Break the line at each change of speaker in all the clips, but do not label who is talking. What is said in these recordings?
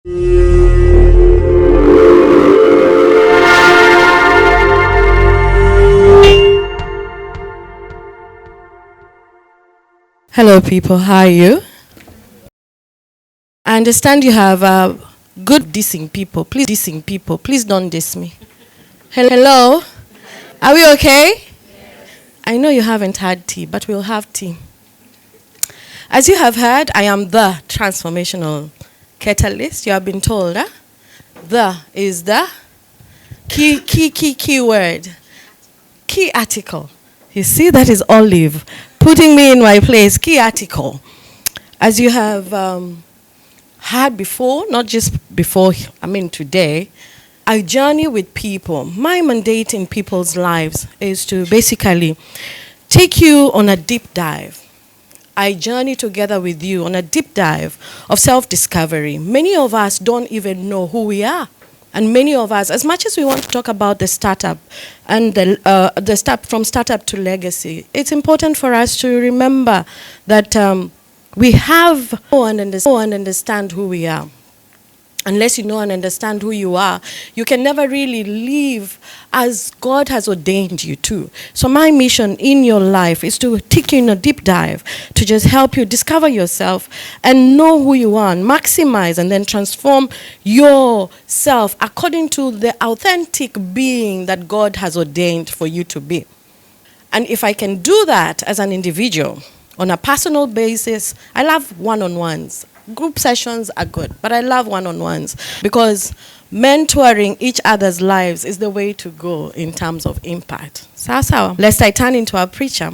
Hello, people. How are you? I understand you have good dissing people. Please don't diss me. Hello? Are we okay? I know you haven't had tea, but we'll have tea. As you have heard, I am the transformational catalyst. You have been told, huh? The is the key word. Key article. You see, that is Olive putting me in my place. Key article. As you have heard before, not just before, today, I journey with people. My mandate in people's lives is to basically take you on a deep dive. I journey together with you on a deep dive of self-discovery. Many of us don't even know who we are. And many of us, as much as we want to talk about the startup and the step from startup to legacy, it's important for us to remember that we have to know and understand who we are. Unless you know and understand who you are, you can never really live as God has ordained you to. So my mission in your life is to take you in a deep dive, to just help you discover yourself and know who you are, and maximize and then transform yourself according to the authentic being that God has ordained for you to be. And if I can do that as an individual, on a personal basis, I love one-on-ones. Group sessions are good, but I love one-on-ones because mentoring each other's lives is the way to go in terms of impact. So, lest I turn into a preacher,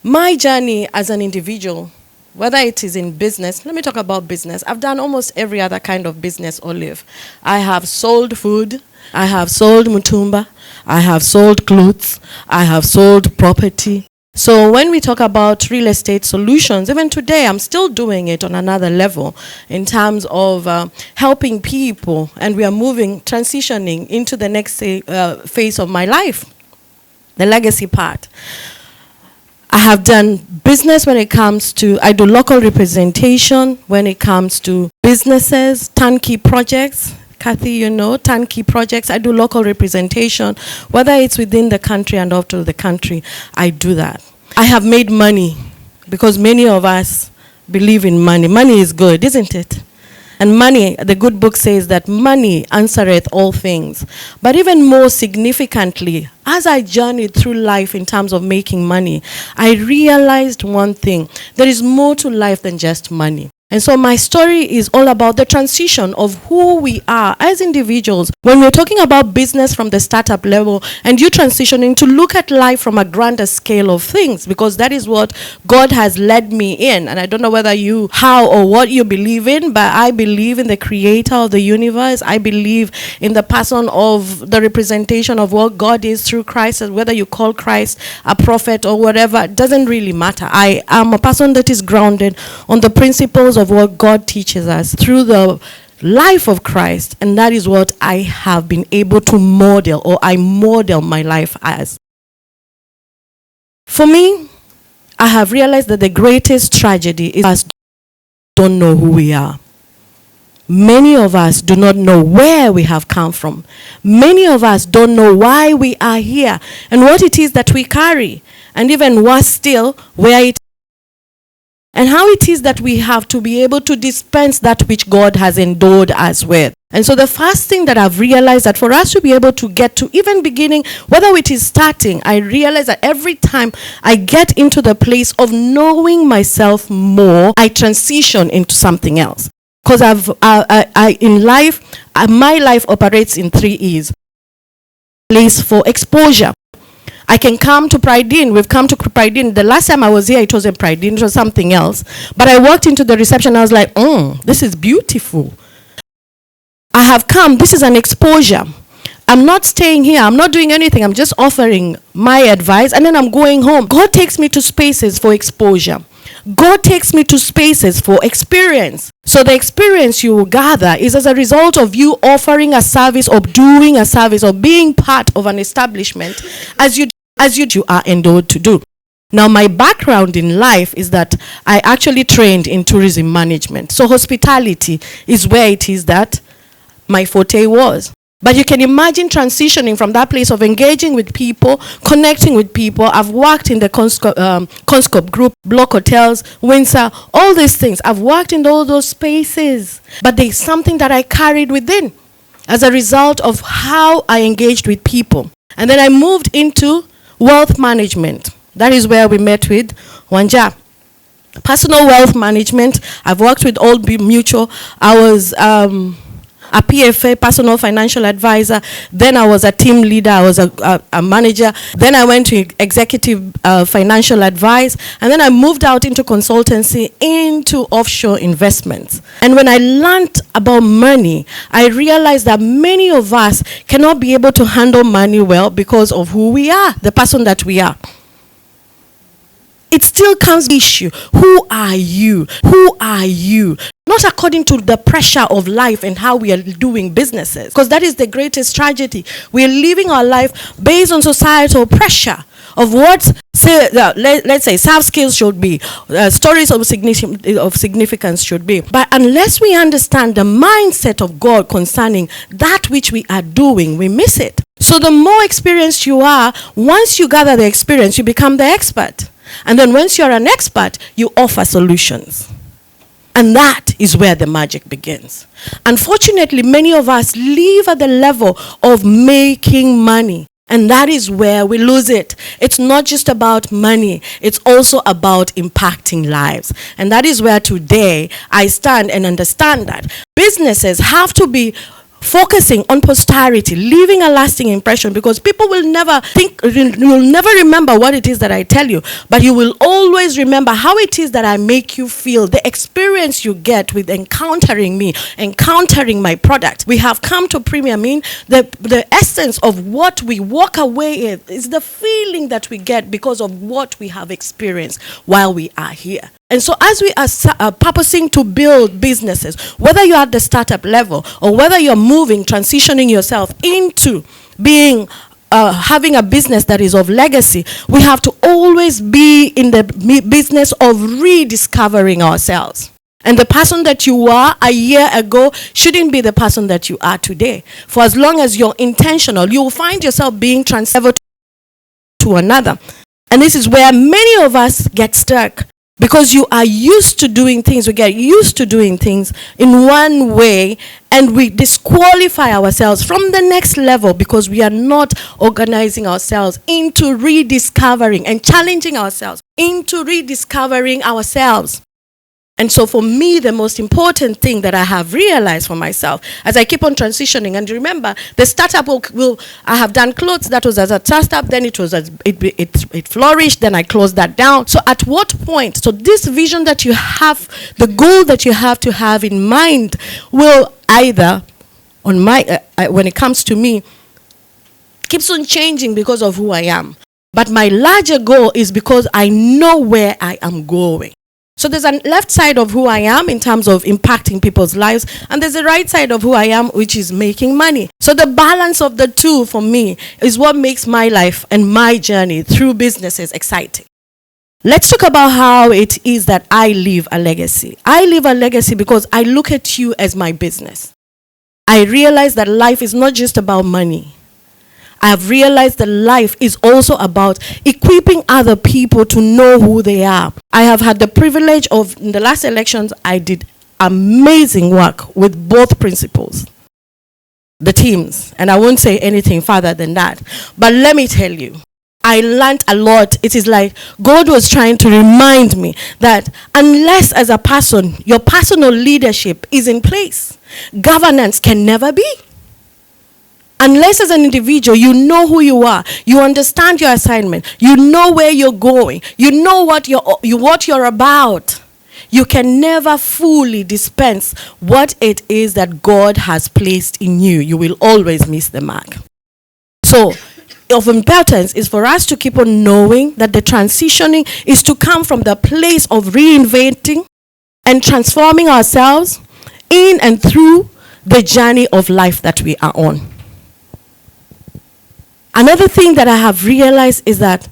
my journey as an individual, whether it is in business, let me talk about business. I've done almost every other kind of business, Olive. I have sold food, I have sold mutumba, I have sold clothes, I have sold property. So when we talk about real estate solutions, even today, I'm still doing it on another level in terms of helping people, and we are transitioning into the next phase of my life, the legacy part. I have done business when it comes to, I do local representation when it comes to businesses, turnkey projects. Kathy, you know, turnkey projects. I do local representation, whether it's within the country and out of the country, I do that. I have made money because many of us believe in money. Money is good, isn't it? And money, the good book says that money answereth all things. But even more significantly, as I journeyed through life in terms of making money, I realized one thing. There is more to life than just money. And so my story is all about the transition of who we are as individuals. When we're talking about business from the startup level and you transitioning to look at life from a grander scale of things, because that is what God has led me in. And I don't know whether how or what you believe in, but I believe in the creator of the universe. I believe in the person of the representation of what God is through Christ, and whether you call Christ a prophet or whatever, it doesn't really matter. I am a person that is grounded on the principles of what God teaches us through the life of Christ, and that is what I have been able to model, or I model my life as. For me, I have realized that the greatest tragedy is us don't know who we are. Many of us do not know where we have come from. Many of us don't know why we are here and what it is that we carry, and even worse still, where it and how it is that we have to be able to dispense that which God has endowed us with. And so the first thing that I've realized, that for us to be able to get to even beginning, whether it is starting, I realize that every time I get into the place of knowing myself more, I transition into something else. Because in life, my life operates in 3 E's. Place for exposure. I can come to Pride In. We've come to Pride In. The last time I was here, it wasn't Pride In. It was something else. But I walked into the reception. I was like, this is beautiful. I have come. This is an exposure. I'm not staying here. I'm not doing anything. I'm just offering my advice, and then I'm going home. God takes me to spaces for exposure. God takes me to spaces for experience. So the experience you will gather is as a result of you offering a service, or doing a service, or being part of an establishment as you are endowed to do. Now, my background in life is that I actually trained in tourism management. So hospitality is where it is that my forte was. But you can imagine transitioning from that place of engaging with people, connecting with people. I've worked in the Conscope Group, Block Hotels, Windsor, all these things. I've worked in all those spaces. But there's something that I carried within as a result of how I engaged with people. And then I moved into wealth management. That is where we met with Wanja. Personal wealth management. I've worked with Old Mutual. I was a PFA, personal financial advisor. Then I was a team leader. I was a manager. Then I went to executive financial advice. And then I moved out into consultancy, into offshore investments. And when I learned about money, I realized that many of us cannot be able to handle money well because of who we are, the person that we are. It still comes issue. Who are you? Who are you? Not according to the pressure of life and how we are doing businesses. Because that is the greatest tragedy. We are living our life based on societal pressure of what, let's say, soft skills should be, stories of significance should be. But unless we understand the mindset of God concerning that which we are doing, we miss it. So the more experienced you are, once you gather the experience, you become the expert. And then once you're an expert, you offer solutions. And that is where the magic begins. Unfortunately, many of us live at the level of making money. And that is where we lose it. It's not just about money. It's also about impacting lives. And that is where today I stand and understand that businesses have to be focusing on posterity, leaving a lasting impression, because people will never remember what it is that I tell you, but you will always remember how it is that I make you feel, the experience you get with encountering me, encountering my product. We have come to Premier Mean. The essence of what we walk away with is the feeling that we get because of what we have experienced while we are here. And so as we are purposing to build businesses, whether you're at the startup level or whether you're transitioning yourself into being, having a business that is of legacy, we have to always be in the business of rediscovering ourselves. And the person that you were a year ago shouldn't be the person that you are today. For as long as you're intentional, you will find yourself being transferred to another. And this is where many of us get stuck. Because you are used to doing things, we get used to doing things in one way, and we disqualify ourselves from the next level because we are not organizing ourselves into rediscovering and challenging ourselves into rediscovering ourselves. And so for me, the most important thing that I have realized for myself as I keep on transitioning, and remember, the startup I have done clothes, that was as a startup, then it flourished, then I closed that down. So at what point, so this vision that you have, the goal that you have to have in mind will either, when it comes to me, keeps on changing because of who I am. But my larger goal is because I know where I am going. So there's a left side of who I am in terms of impacting people's lives, and there's a right side of who I am, which is making money. So the balance of the two for me is what makes my life and my journey through businesses exciting. Let's talk about how it is that I leave a legacy. I leave a legacy because I look at you as my business. I realize that life is not just about money. I have realized that life is also about equipping other people to know who they are. I have had the privilege of, in the last elections, I did amazing work with both principals, the teams, and I won't say anything further than that. But let me tell you, I learned a lot. It is like God was trying to remind me that unless as a person, your personal leadership is in place, governance can never be. Unless as an individual, you know who you are, you understand your assignment, you know where you're going, you know what you're about, you can never fully dispense what it is that God has placed in you. You will always miss the mark. So, of importance is for us to keep on knowing that the transitioning is to come from the place of reinventing and transforming ourselves in and through the journey of life that we are on. Another thing that I have realized is that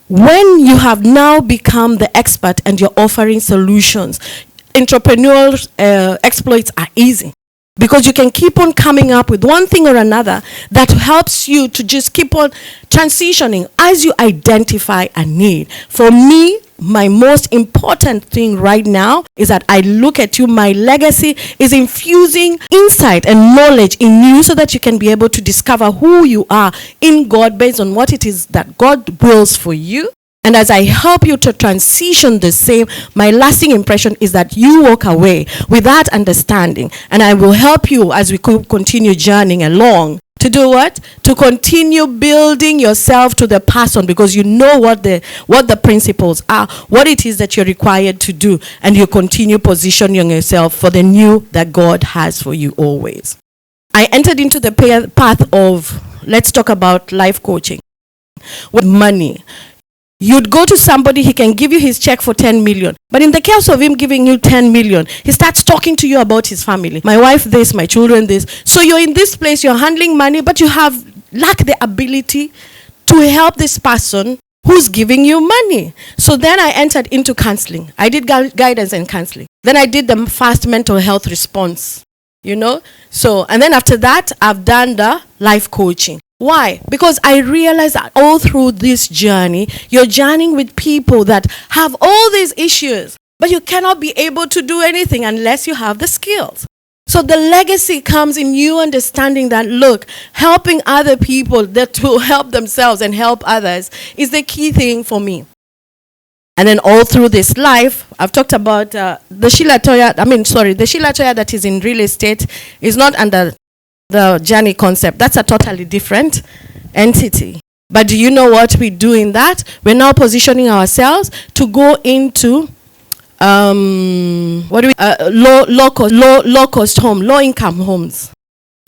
when you have now become the expert and you're offering solutions, entrepreneurial exploits are easy. Because you can keep on coming up with one thing or another that helps you to just keep on transitioning as you identify a need. For me, my most important thing right now is that I look at you, my legacy is infusing insight and knowledge in you so that you can be able to discover who you are in God based on what it is that God wills for you. And as I help you to transition the same, my lasting impression is that you walk away with that understanding. And I will help you as we continue journeying along to do what? To continue building yourself to the person, because you know what the principles are, what it is that you're required to do, and you continue positioning yourself for the new that God has for you always. I entered into the path of, let's talk about life coaching. With money. You'd go to somebody, he can give you his check for 10 million. But in the case of him giving you 10 million, he starts talking to you about his family. My wife this, my children this. So you're in this place, you're handling money, but you lack the ability to help this person who's giving you money. So then I entered into counseling. I did guidance and counseling. Then I did the fast mental health response, So, and then after that, I've done the life coaching. Why? Because I realized that all through this journey, you're journeying with people that have all these issues, but you cannot be able to do anything unless you have the skills. So the legacy comes in you understanding that, look, helping other people that will help themselves and help others is the key thing for me. And then all through this life, I've talked about the Sheila Toya that is in real estate is not under the journey concept. That's a totally different entity. But do you know what we do in that? We're now positioning ourselves to go into low cost home, low income homes.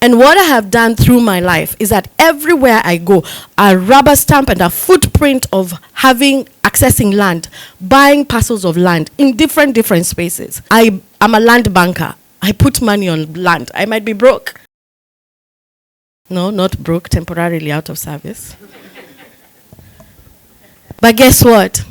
And what I have done through my life is that everywhere I go, a rubber stamp and a footprint of accessing land, buying parcels of land in different spaces. I'm a land banker. I put money on land. I might be broke. No, not broke, temporarily out of service. But guess what?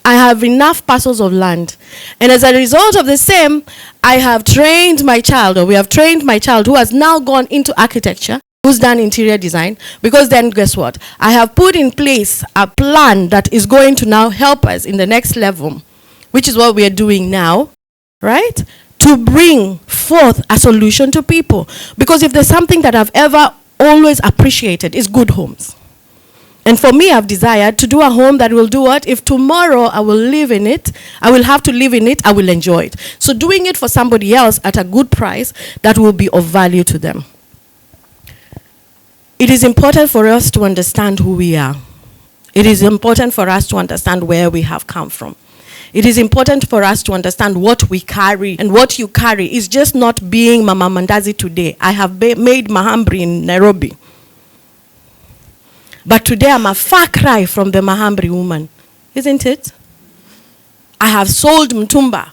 I have enough parcels of land. And as a result of the same, I have trained my child, or we have trained my child who has now gone into architecture, who's done interior design. Because then guess what? I have put in place a plan that is going to now help us in the next level, which is what we are doing now, right? To bring forth a solution to people. Because if there's something that I've ever always appreciated is good homes. And for me, I've desired to do a home that will do what? If tomorrow I will live in it, I will have to live in it, I will enjoy it. So doing it for somebody else at a good price that will be of value to them. It is important for us to understand who we are. It is important for us to understand where we have come from. It is important for us to understand what we carry, and what you carry is just not being Mama Mandazi today. I have made Mahambri in Nairobi. But today I'm a far cry from the Mahambri woman, isn't it? I have sold mtumba.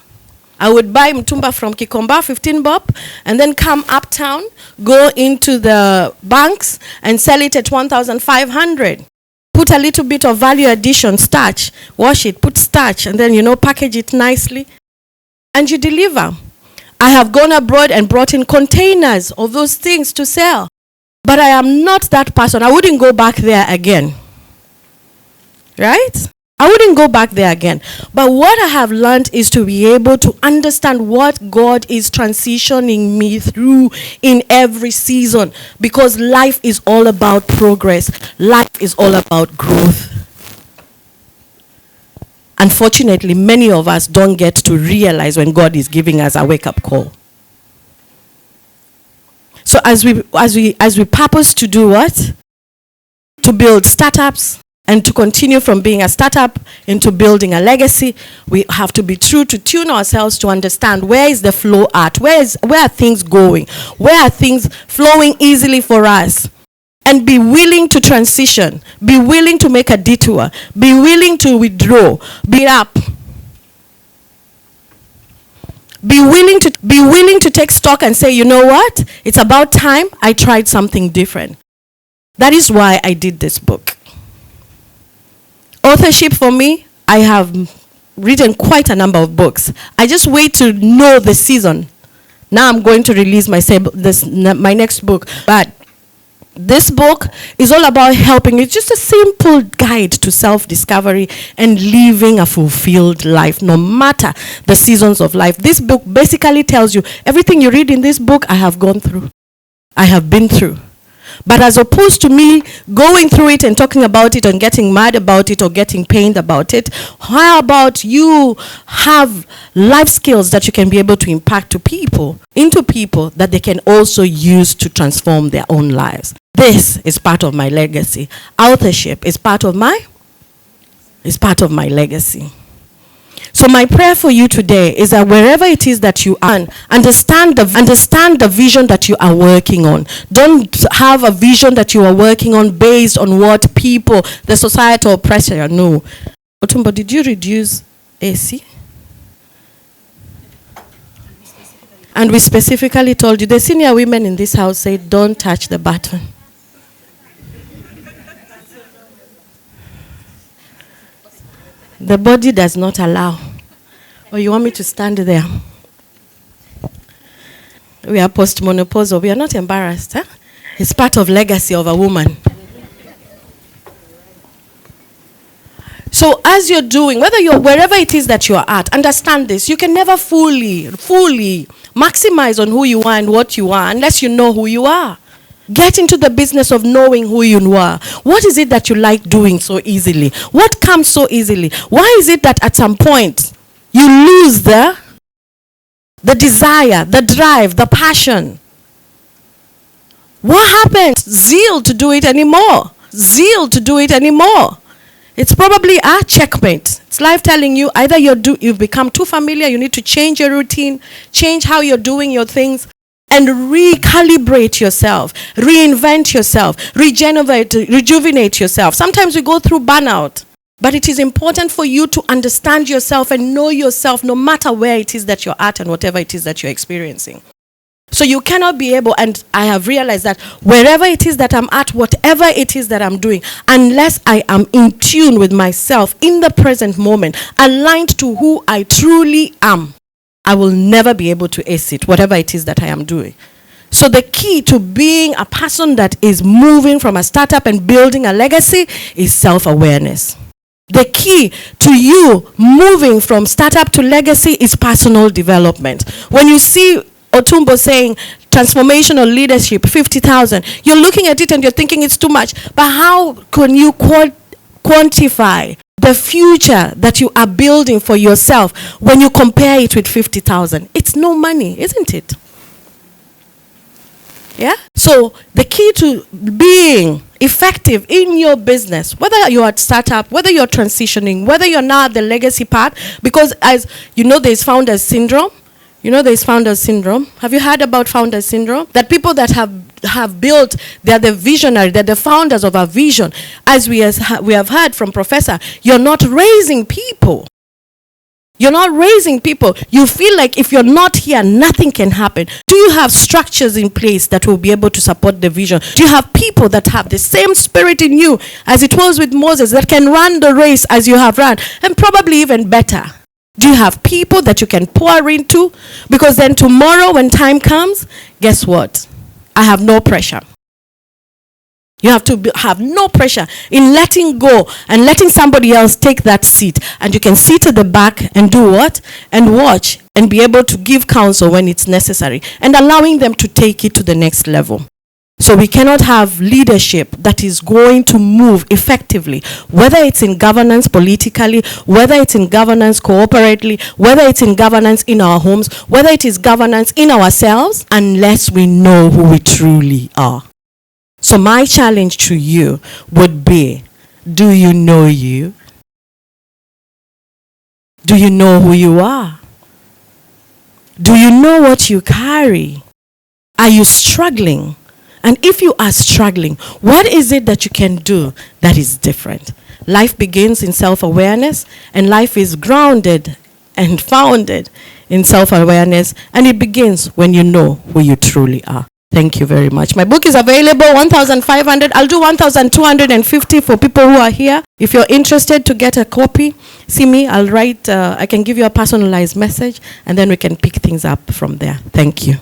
I would buy mtumba from Kikomba, 15 bob, and then come uptown, go into the banks and sell it at 1,500. Put a little bit of value addition, starch, wash it, put starch, and then, package it nicely, and you deliver. I have gone abroad and brought in containers of those things to sell. But I am not that person. I wouldn't go back there again. Right? I wouldn't go back there again. But what I have learned is to be able to understand what God is transitioning me through in every season. Because life is all about progress. Life is all about growth. Unfortunately, many of us don't get to realize when God is giving us a wake-up call. So as we purpose to do what? To build startups, and to continue from being a startup into building a legacy, we have to be true to tune ourselves to understand where is the flow at, where are things going, where are things flowing easily for us, and be willing to transition, be willing to make a detour, be willing to withdraw, be up. Be willing to take stock and say, you know what? It's about time I tried something different. That is why I did this book. Authorship for me, I have written quite a number of books. I just wait to know the season. Now I'm going to release my next book. But this book is all about helping. It's just a simple guide to self-discovery and living a fulfilled life, no matter the seasons of life. This book basically tells you everything you read in this book, I have gone through. I have been through. But as opposed to me going through it and talking about it and getting mad about it or getting pained about it, how about you have life skills that you can be able to impact into people that they can also use to transform their own lives. This is part of my legacy. Authorship is part of my legacy. So my prayer for you today is that wherever it is that you are, understand the vision that you are working on. Don't have a vision that you are working on based on what people, the societal pressure, no. Otumbo, did you reduce AC? And we specifically told you, the senior women in this house said, don't touch the button. The body does not allow. Or you want me to stand there? We are post-menopausal. We are not embarrassed. Huh? It's part of legacy of a woman. So as you're doing, wherever it is that you are at, understand this. You can never fully maximize on who you are and what you are unless you know who you are. Get into the business of knowing who you are. What is it that you like doing so easily? What comes so easily? Why is it that at some point you lose the desire, the drive, the passion? What happened? Zeal to do it anymore. It's probably a checkmate. It's life telling you either you've become too familiar, you need to change your routine, change how you're doing your things, and recalibrate yourself, reinvent yourself, rejuvenate yourself. Sometimes we go through burnout, but it is important for you to understand yourself and know yourself no matter where it is that you're at and whatever it is that you're experiencing. So you cannot be able, and I have realized that wherever it is that I'm at, whatever it is that I'm doing, unless I am in tune with myself in the present moment, aligned to who I truly am, I will never be able to ace it, whatever it is that I am doing. So the key to being a person that is moving from a startup and building a legacy is self-awareness. The key to you moving from startup to legacy is personal development. When you see Otumbo saying transformational leadership, 50,000, you're looking at it and you're thinking it's too much. But how can you quantify the future that you are building for yourself when you compare it with 50,000? It's no money, isn't it? Yeah? So the key to being effective in your business, whether you're at startup, whether you're transitioning, whether you're now at the legacy part, because as you know, there's founders syndrome. Have you heard about founders syndrome? That people that have built, they're the visionary, they're the founders of a vision. As we have heard from Professor, you're not raising people. You feel like if you're not here, nothing can happen. Do you have structures in place that will be able to support the vision? Do you have people that have the same spirit in you as it was with Moses, that can run the race as you have run, and probably even better? Do you have people that you can pour into? Because then tomorrow when time comes, guess what? I have no pressure. You have to have no pressure in letting go and letting somebody else take that seat. And you can sit at the back and do what? And watch and be able to give counsel when it's necessary. And allowing them to take it to the next level. So we cannot have leadership that is going to move effectively, whether it's in governance politically, whether it's in governance cooperatively, whether it's in governance in our homes, whether it is governance in ourselves, unless we know who we truly are. So my challenge to you would be, do you know you? Do you know who you are? Do you know what you carry? Are you struggling? And if you are struggling, what is it that you can do that is different? Life begins in self-awareness, and life is grounded and founded in self-awareness, and it begins when you know who you truly are. Thank you very much. My book is available, 1,500. I'll do 1,250 for people who are here. If you're interested to get a copy, see me. I'll write, I can give you a personalized message, and then we can pick things up from there. Thank you.